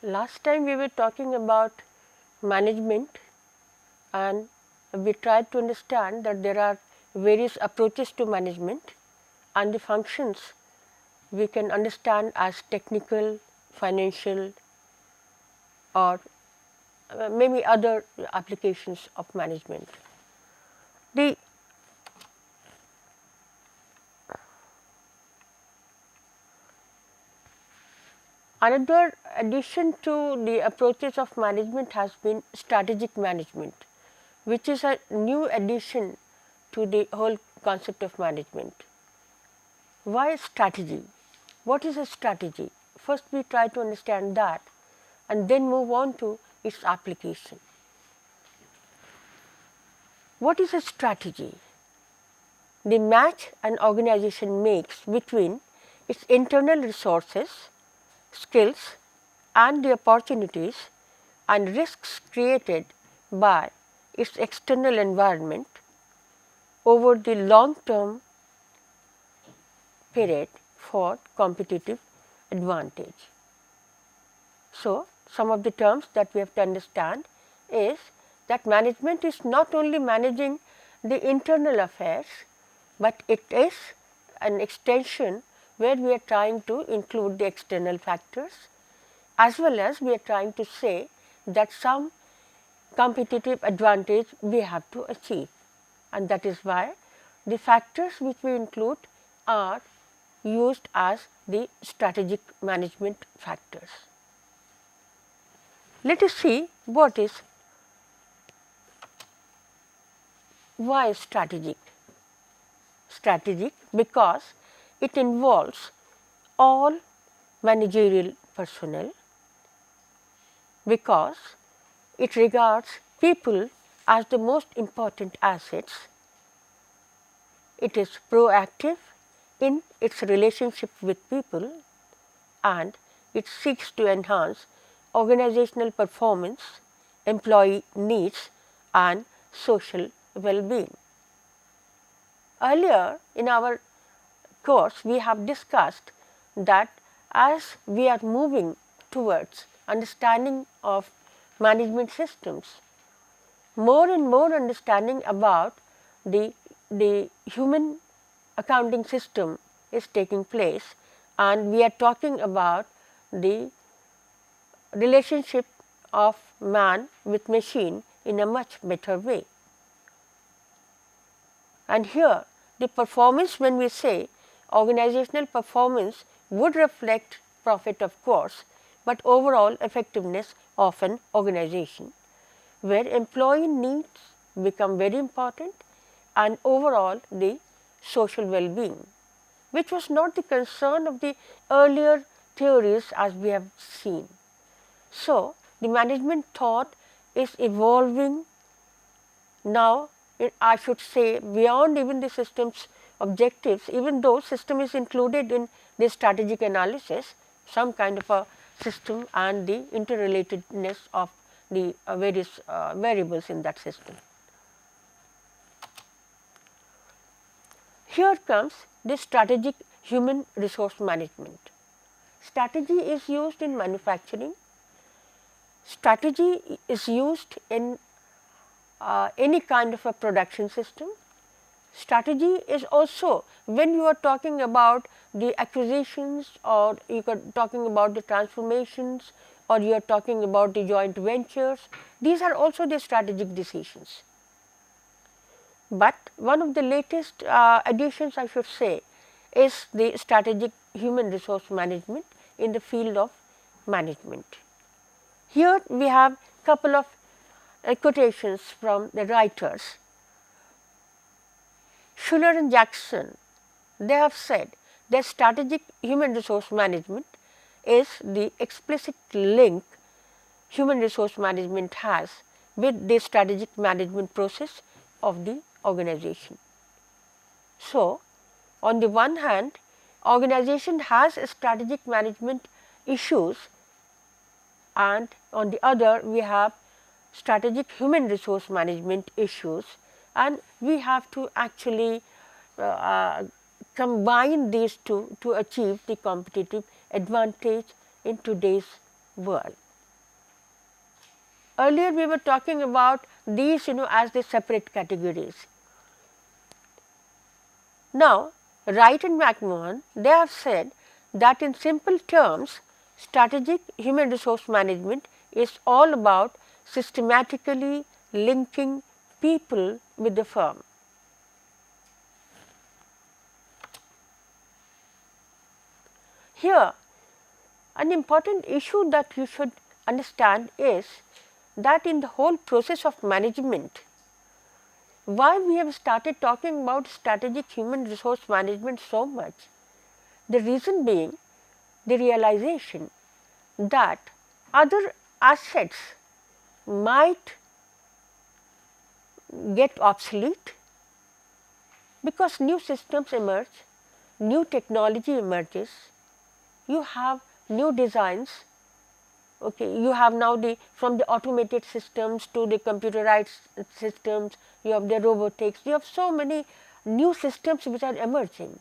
Last time we were talking about management, and we tried to understand that there are various approaches to management, and the functions we can understand as technical, financial, or maybe other applications of management. The Another addition to the approaches of management has been strategic management, which is a new addition to the whole concept of management. Why strategy? What is a strategy? First we try to understand that and then move on to its application. What is a strategy? The match an organization makes between its internal resources, skills and the opportunities and risks created by its external environment over the long term period for competitive advantage. So, some of the terms that we have to understand is that management is not only managing the internal affairs, but it is an extension where we are trying to include the external factors, as well as we are trying to say that some competitive advantage we have to achieve, and that is why the factors which we include are used as the strategic management factors. Let us see what is why strategic. Strategic because it involves all managerial personnel, because it regards people as the most important assets. It is proactive in its relationship with people, and it seeks to enhance organizational performance, employee needs and social well-being. Earlier in our course, we have discussed that as we are moving towards understanding of management systems, more and more understanding about the human accounting system is taking place, and we are talking about the relationship of man with machine in a much better way. And here the performance, when we say organizational performance, would reflect profit of course, but overall effectiveness of an organization, where employee needs become very important and overall the social well-being, which was not the concern of the earlier theories as we have seen. So, the management thought is evolving now, I should say, beyond even the system's objectives, even though system is included in the strategic analysis, some kind of a system and the interrelatedness of the various variables in that system. Here comes the strategic human resource management. Strategy is used in manufacturing. Strategy is used in any kind of a production system. Strategy is also when you are talking about the acquisitions, or you are talking about the transformations, or you are talking about the joint ventures, these are also the strategic decisions. But one of the latest additions, I should say, is the strategic human resource management in the field of management. Here we have couple of quotations from the writers. Schuller and Jackson, they have said that strategic human resource management is the explicit link human resource management has with the strategic management process of the organization. So, on the one hand, organization has strategic management issues, and on the other we have strategic human resource management issues, and we have to actually combine these two to achieve the competitive advantage in today's world. Earlier we were talking about these as the separate categories. Now, Wright and McMahon, they have said that in simple terms, strategic human resource management is all about systematically linking people with the firm. Here, an important issue that you should understand is that in the whole process of management, why we have started talking about strategic human resource management so much, the reason being the realization that other assets might get obsolete because new systems emerge, new technology emerges, you have new designs. Okay, you have now from the automated systems to the computerized systems, you have the robotics, you have so many new systems which are emerging.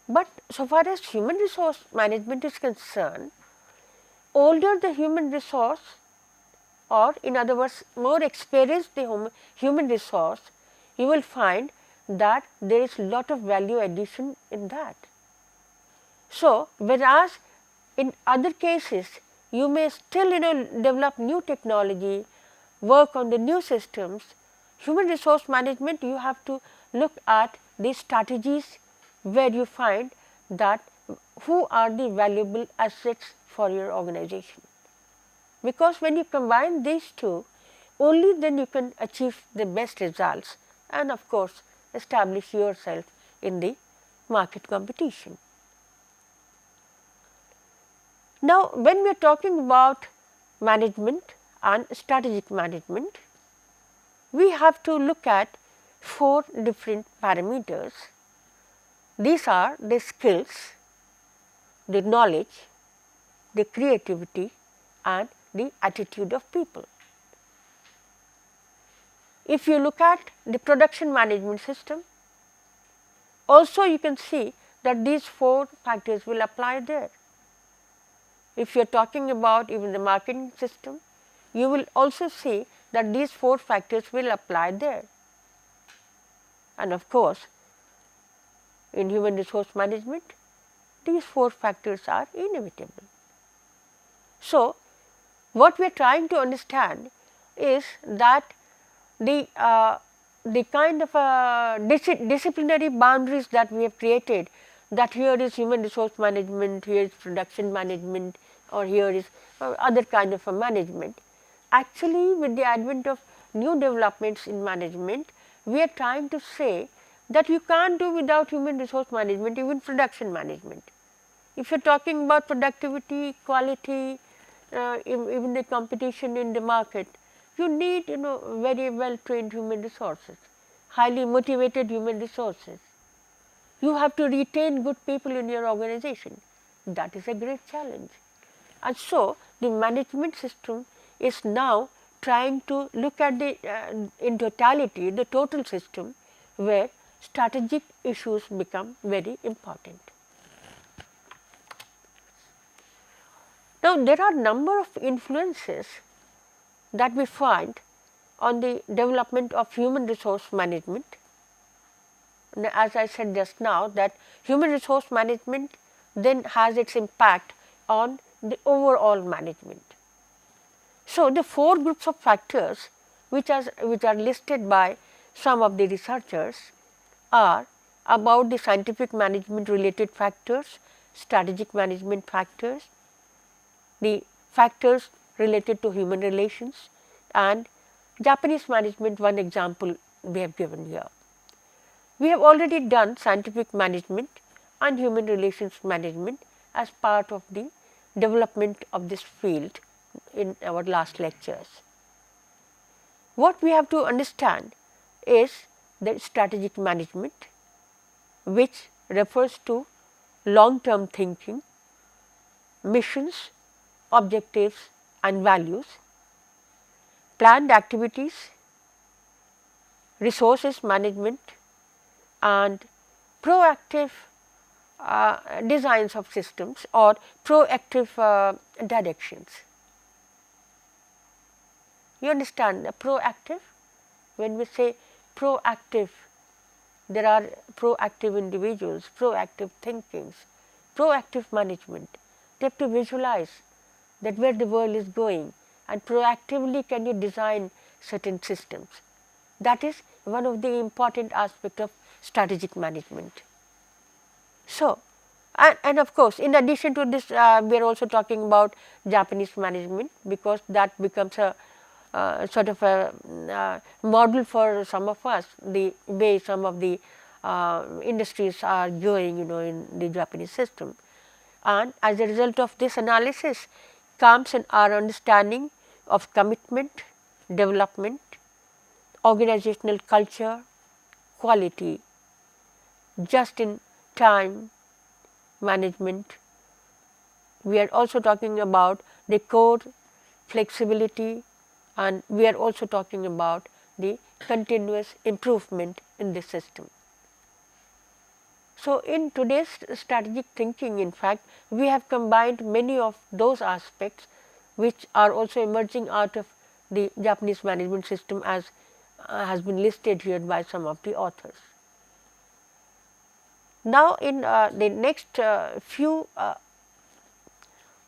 But so far as human resource management is concerned, older the human resource, or in other words more experienced the human resource, you will find that there is lot of value addition in that. So, whereas in other cases you may still develop new technology, work on the new systems, human resource management you have to look at the strategies where you find that who are the valuable assets for your organization. Because when you combine these two, only then you can achieve the best results and of course, establish yourself in the market competition. Now, when we are talking about management and strategic management, we have to look at 4 different parameters. These are the skills, the knowledge, the creativity and the attitude of people. If you look at the production management system, also you can see that these 4 factors will apply there. If you are talking about even the marketing system, you will also see that these 4 factors will apply there. And of course, in human resource management, these 4 factors are inevitable. So, what we are trying to understand is that the kind of disciplinary boundaries that we have created, that here is human resource management, here is production management, or here is other kind of a management. Actually, with the advent of new developments in management, we are trying to say that you can't do without human resource management, even production management. If you are talking about productivity, quality, even the competition in the market, you need very well trained human resources, highly motivated human resources. You have to retain good people in your organization. That is a great challenge. And so, the management system is now trying to look at the in totality the total system where strategic issues become very important. Now, there are number of influences that we find on the development of human resource management. As I said just now, that human resource management then has its impact on the overall management. So, the 4 groups of factors which are listed by some of the researchers are about the scientific management related factors, strategic management factors, the factors related to human relations, and Japanese management, one example we have given here. We have already done scientific management and human relations management as part of the development of this field in our last lectures. What we have to understand is the strategic management, which refers to long term thinking, missions, objectives and values, planned activities, resources management and proactive designs of systems or proactive directions. You understand, proactive, when we say proactive, there are proactive individuals, proactive thinkings, proactive management. They have to visualize that where the world is going, and proactively can you design certain systems. That is one of the important aspects of strategic management. So, and of course, in addition to this, we are also talking about Japanese management, because that becomes a sort of a model for some of us, the way some of the industries are going, in the Japanese system. And as a result of this analysis comes in our understanding of commitment, development, organizational culture, quality, just in time management. We are also talking about the core flexibility, and we are also talking about the continuous improvement in the system. So, in today's strategic thinking, in fact, we have combined many of those aspects which are also emerging out of the Japanese management system, as has been listed here by some of the authors. Now, in the next few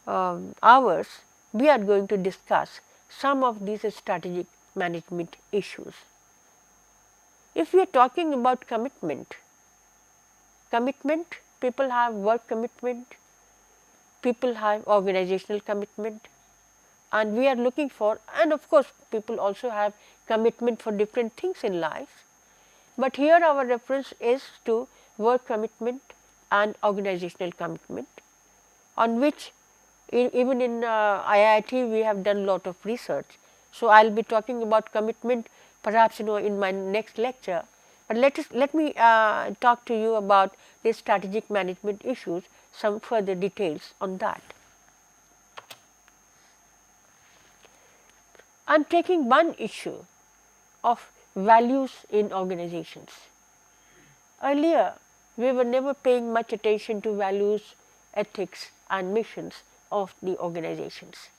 hours, we are going to discuss some of these strategic management issues. If we are talking about commitment, people have work commitment, people have organizational commitment, and we are looking for, and of course, people also have commitment for different things in life. But here our reference is to work commitment and organizational commitment, on which even in IIT we have done lot of research. So, I will be talking about commitment perhaps in my next lecture, but let me talk to you about the strategic management issues, some further details on that. I am taking one issue of values in organizations. Earlier, we were never paying much attention to values, ethics and missions of the organizations.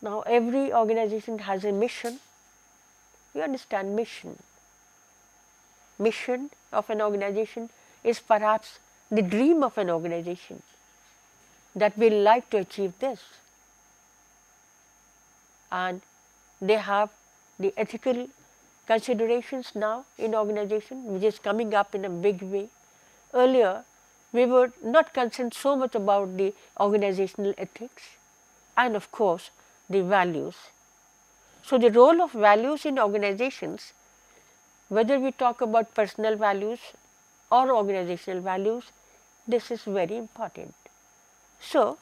Now, every organization has a mission. You understand mission. Mission of an organization is perhaps the dream of an organization, that we like to achieve this, and they have the ethical considerations now in organization, which is coming up in a big way. Earlier, we were not concerned so much about the organizational ethics and of course, the values. So, the role of values in organizations, whether we talk about personal values or organizational values, this is very important. So,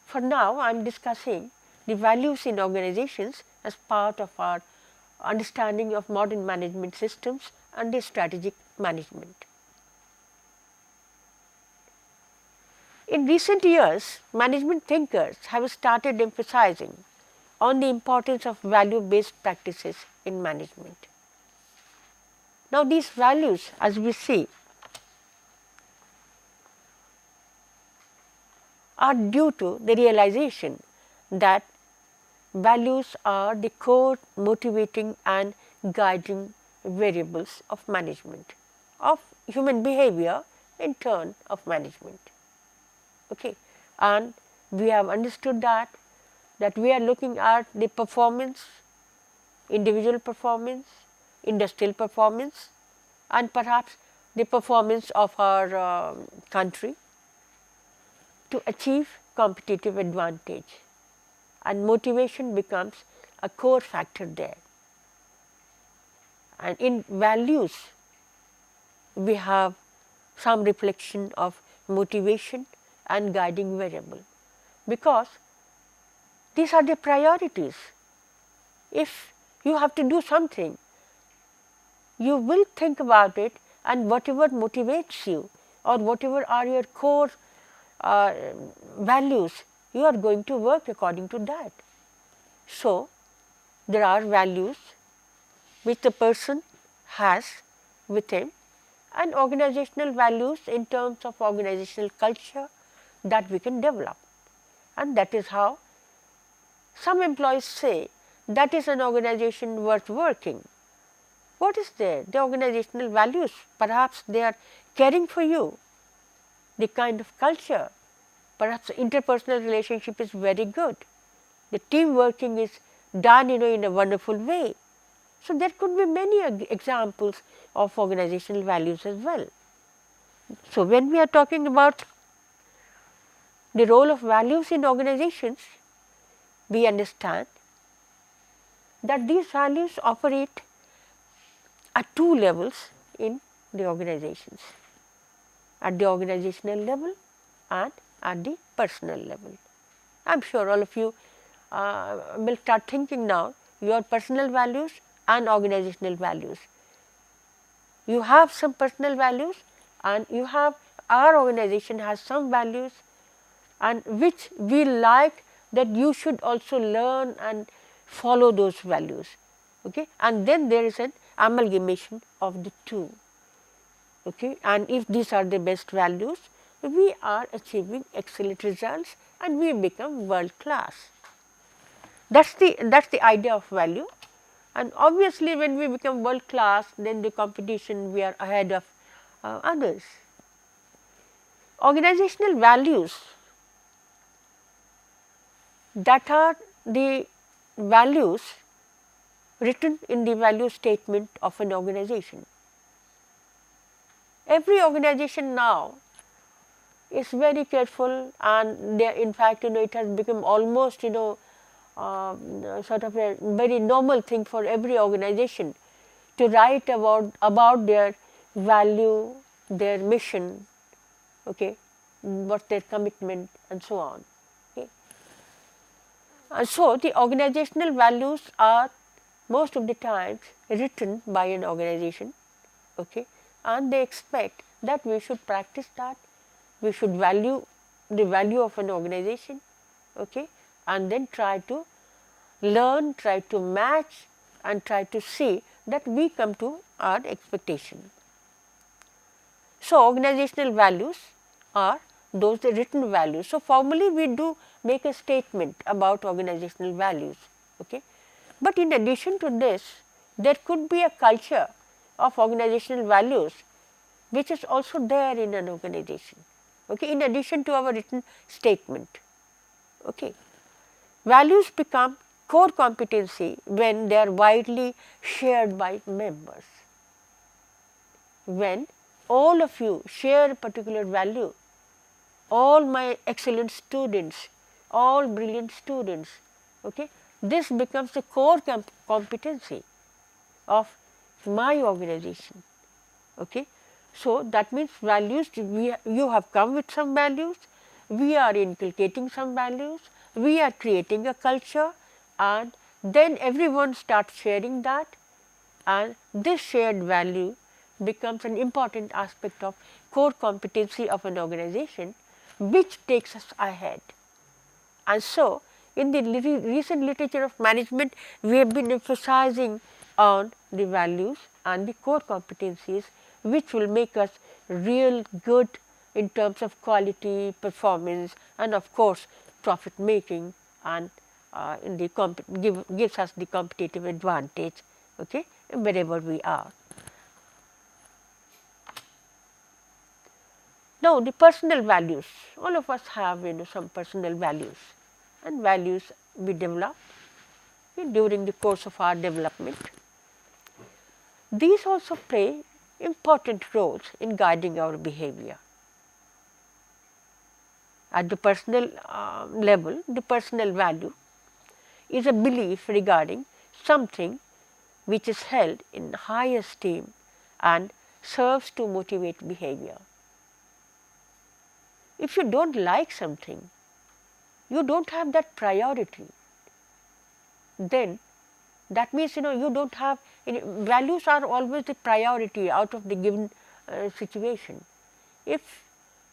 for now I am discussing the values in organizations as part of our understanding of modern management systems and the strategic management. In recent years, management thinkers have started emphasizing on the importance of value-based practices in management. Now, these values, as we see, are due to the realization that values are the core motivating and guiding variables of management, of human behavior, in turn of management. Okay. And we have understood that we are looking at the performance, individual performance, industrial performance, and perhaps the performance of our country to achieve competitive advantage, and motivation becomes a core factor there. And in values, we have some reflection of motivation and guiding variable, because these are the priorities. If you have to do something, you will think about it, and whatever motivates you or whatever are your core values, you are going to work according to that. So, there are values which the person has with him, and organizational values in terms of organizational culture that we can develop, and that is how Some employees say that is an organization worth working. What is there? The organizational values, perhaps they are caring for you, the kind of culture, perhaps the interpersonal relationship is very good, the team working is done in a wonderful way. So, there could be many examples of organizational values as well. So, when we are talking about the role of values in organizations, we understand that these values operate at two levels in the organizations, at the organizational level and at the personal level. I am sure all of you will start thinking now your personal values and organizational values. You have some personal values and you have, our organization has some values and which we like that you should also learn and follow those values, okay? And then there is an amalgamation of the two, okay? And if these are the best values, we are achieving excellent results and we become world class. That's the idea of value, and obviously when we become world class, then the competition we are ahead of others. Organizational values, that are the values written in the value statement of an organization. Every organization now is very careful, and they, in fact, it has become almost sort of a very normal thing for every organization to write about their value, their mission, okay, what's their commitment and so on. Okay. And so, the organizational values are most of the times written by an organization, okay, and they expect that we should practice that, we should value the value of an organization, okay, and then try to learn, try to match and try to see that we come to our expectation. So, organizational values are those written values. So, formally we do make a statement about organizational values, okay. But in addition to this, there could be a culture of organizational values which is also there in an organization, okay, in addition to our written statement. Okay. Values become core competency when they are widely shared by members. When all of you share a particular value, all my excellent students, all brilliant students, okay, this becomes the core competency of my organization. Okay. So, that means values, you have come with some values, we are inculcating some values, we are creating a culture, and then everyone starts sharing that, and this shared value becomes an important aspect of core competency of an organization, which takes us ahead. And so, in the recent literature of management, we have been emphasizing on the values and the core competencies which will make us real good in terms of quality, performance, and of course, profit making, and in the gives us the competitive advantage, okay, wherever we are. Now, the personal values, all of us have some personal values, and values we develop during the course of our development. These also play important roles in guiding our behavior. At the personal level, the personal value is a belief regarding something which is held in high esteem and serves to motivate behavior. If you do not like something, you do not have that priority, then that means you do not have values are always the priority out of the given situation. If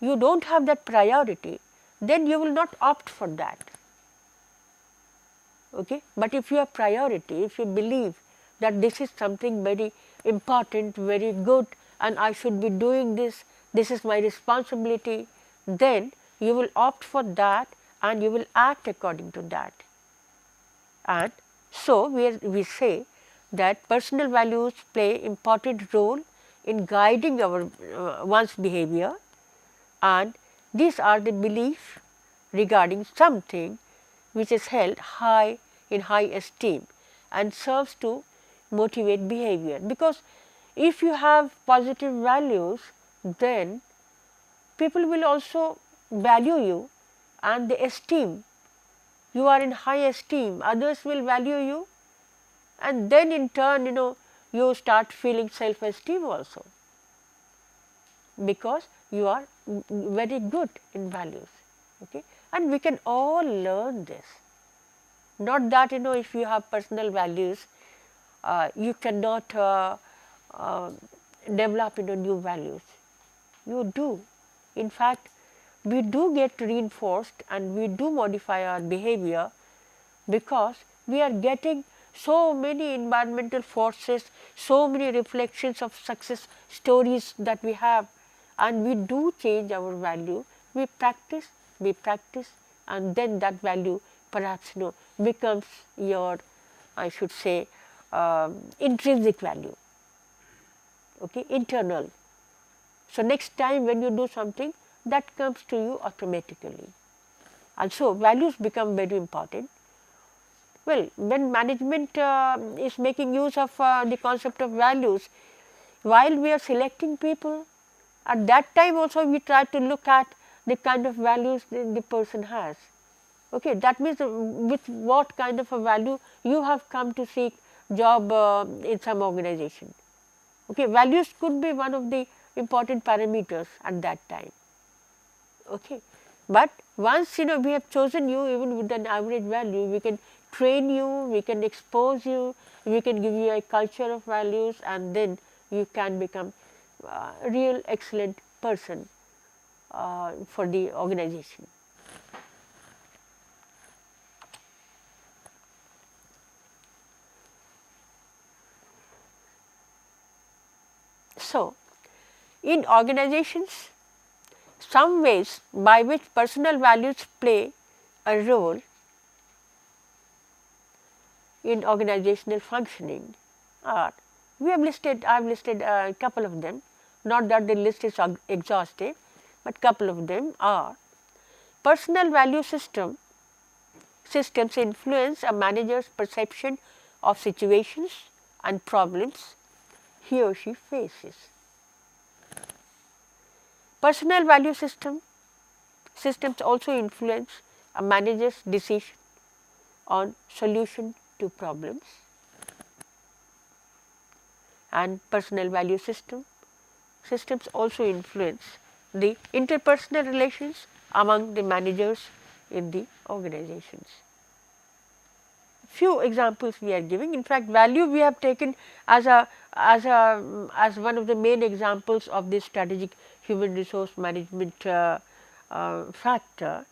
you do not have that priority, then you will not opt for that. Okay? But if you have priority, if you believe that this is something very important, very good, and I should be doing this, this is my responsibility, then you will opt for that and you will act according to that. And so, we say that personal values play important role in guiding our one's behavior, and these are the beliefs regarding something which is held high in high esteem and serves to motivate behavior. Because if you have positive values, then people will also value you and they esteem. You are in high esteem, others will value you, and then in turn, you start feeling self esteem also, because you are very good in values. Okay? And we can all learn this. Not that if you have personal values, you cannot develop new values. You do. In fact, we do get reinforced and we do modify our behavior, because we are getting so many environmental forces, so many reflections of success stories that we have, and we do change our value. We practice, and then that value perhaps becomes your, I should say, intrinsic value, okay, internal. So, next time when you do something, that comes to you automatically, and so values become very important. Well, when management is making use of the concept of values, while we are selecting people, at that time also we try to look at the kind of values the person has. Okay, that means with what kind of a value you have come to seek job in some organization. Okay, values could be one of the important parameters at that time. Okay, but once we have chosen you, even with an average value, we can train you, we can expose you, we can give you a culture of values, and then you can become a real excellent person for the organization. So, in organizations, some ways by which personal values play a role in organizational functioning are, I have listed a couple of them, not that the list is exhaustive, but couple of them are: personal value systems influence a manager's perception of situations and problems he or she faces. Personal value systems also influence a manager's decision on solution to problems, and personal value systems also influence the interpersonal relations among the managers in the organizations. Few examples we are giving. In fact, value we have taken as one of the main examples of this strategic human resource management factor.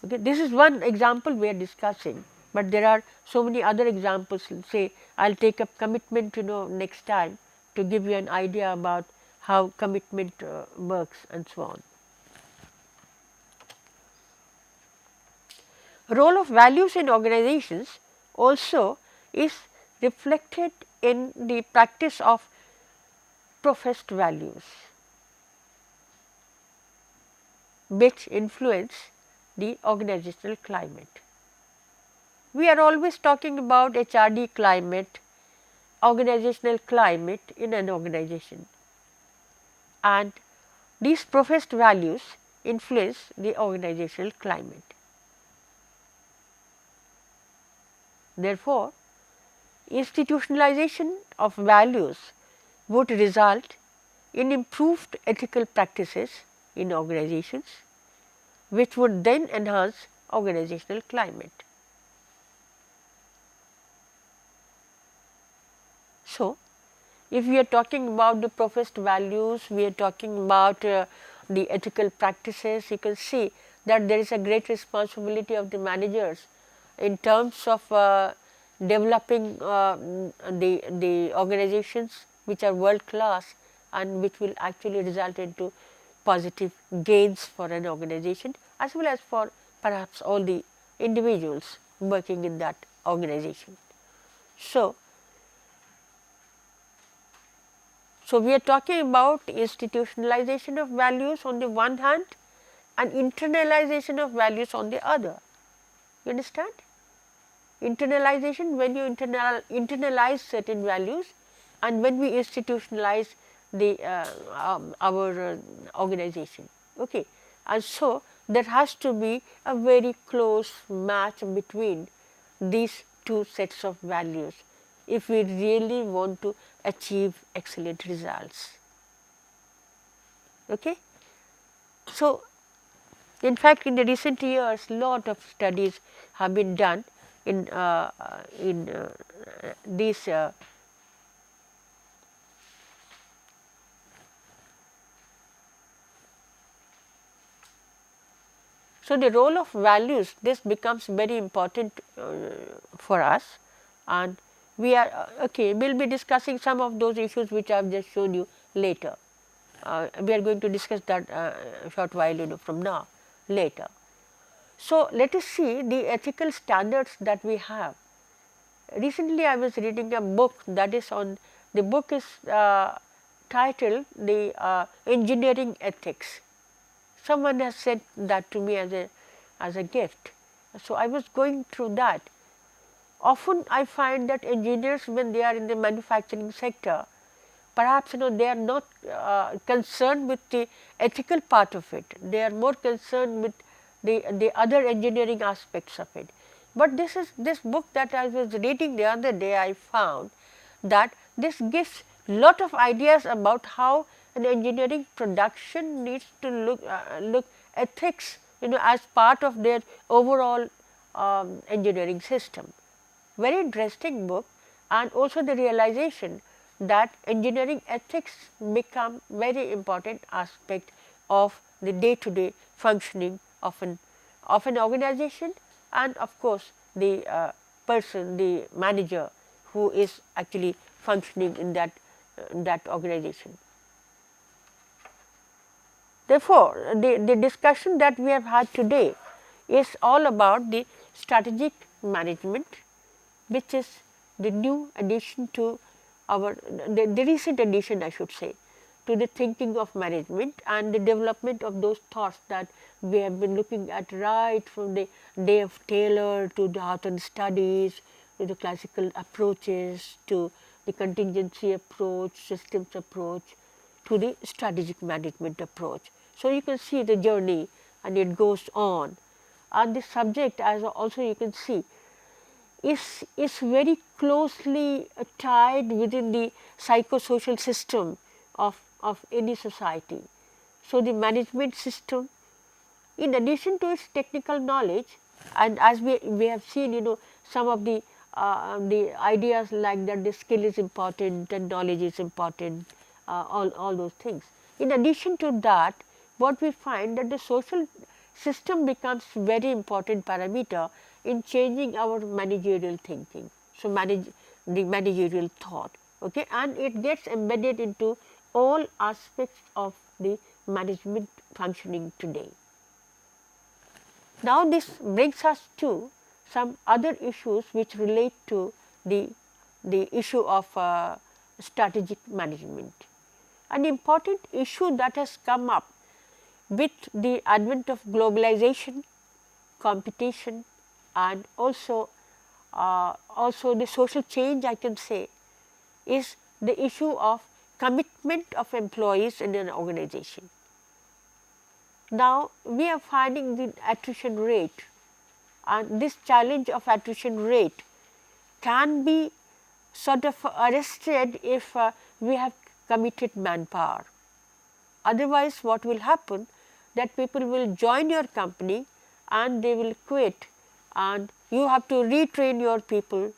Okay, this is one example we are discussing, but there are so many other examples. Say, I will take up commitment next time to give you an idea about how commitment works and so on. Role of values in organizations also is reflected in the practice of professed values, which influence the organizational climate. We are always talking about HRD climate, organizational climate in an organization, and these professed values influence the organizational climate. Therefore, institutionalization of values would result in improved ethical practices in organizations, which would then enhance organizational climate. So, if we are talking about the professed values, we are talking about the ethical practices, you can see that there is a great responsibility of the managers in terms of developing the organizations which are world class and which will actually result into positive gains for an organization, as well as for perhaps all the individuals working in that organization. So we are talking about institutionalization of values on the one hand and internalization of values on the other. You understand? Internalization, when you internalize certain values, and when we institutionalize the our organization. Okay. And so there has to be a very close match between these two sets of values if we really want to achieve excellent results. Okay. So in fact, in the recent years, lot of studies have been done in these so the role of values, this becomes very important for us, and we are okay. We will be discussing some of those issues which I have just shown you later. We are going to discuss that a short while from now later. So let us see the ethical standards that we have. Recently, I was reading a book that is on, the book is titled the Engineering Ethics. Someone has sent that to me as a gift. So I was going through that. Often I find that engineers, when they are in the manufacturing sector, perhaps they are not concerned with the ethical part of it. They are more concerned with the other engineering aspects of it. But this book that I was reading the other day, I found that this gives lot of ideas about how an engineering production needs to look ethics as part of their overall engineering system. Very interesting book, and also the realization that engineering ethics become very important aspect of the day to day functioning of an organization, and of course the person, the manager who is actually functioning in that organization. Therefore, the discussion that we have had today is all about the strategic management, which is the new addition to our the recent addition, I should say, to the thinking of management and the development of those thoughts that we have been looking at right from the day of Taylor to the Hawthorne studies, to the classical approaches, to the contingency approach, systems approach, to the strategic management approach. So you can see the journey, and it goes on, and the subject, as also you can see, is very closely tied within the psychosocial system of any society. So the management system, in addition to its technical knowledge, and as we have seen some of the ideas like that the skill is important and knowledge is important, all those things. In addition to that, what we find that the social system becomes very important parameter in changing our managerial thinking. So the managerial thought, okay, and it gets embedded into all aspects of the management functioning today. Now this brings us to some other issues which relate to the issue of strategic management. An important issue that has come up with the advent of globalization, competition, and also the social change, I can say, is the issue of commitment of employees in an organization. Now we are finding the attrition rate, and this challenge of attrition rate can be sort of arrested if we have committed manpower. Otherwise, what will happen, that people will join your company and they will quit, and you have to retrain your people,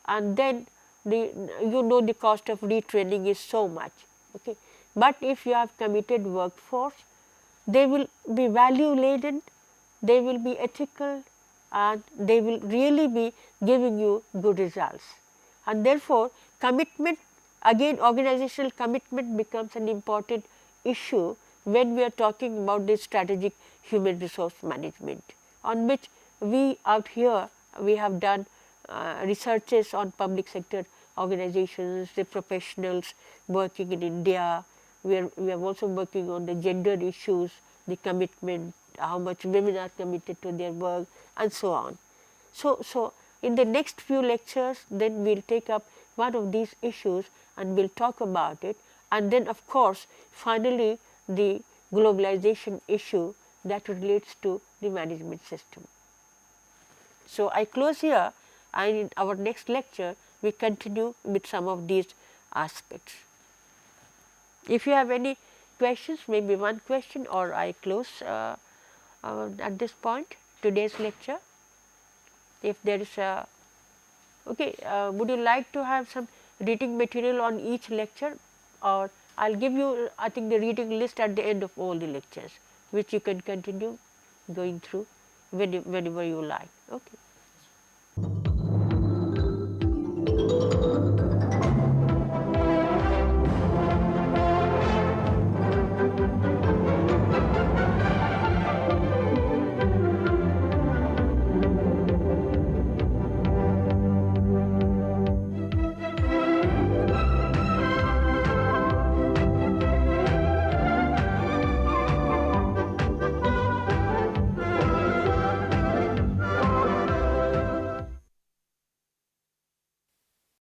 and then the cost of retraining is so much. Okay. But if you have committed workforce, they will be value laden, they will be ethical, and they will really be giving you good results. And therefore, commitment, again organizational commitment becomes an important issue when we are talking about the strategic human resource management, on which we out here we have done researches on public sector organizations, the professionals working in India. We are also working on the gender issues, the commitment, how much women are committed to their work, and so on. So in the next few lectures, then we will take up one of these issues and we will talk about it, and then of course, finally the globalization issue that relates to the management system. So, I close here, and in our next lecture we continue with some of these aspects. If you have any questions, maybe one question, or I close at this point today's lecture. If there is a okay, would you like to have some reading material on each lecture, or I will give you I think the reading list at the end of all the lectures, which you can continue going through whenever you like. Okay.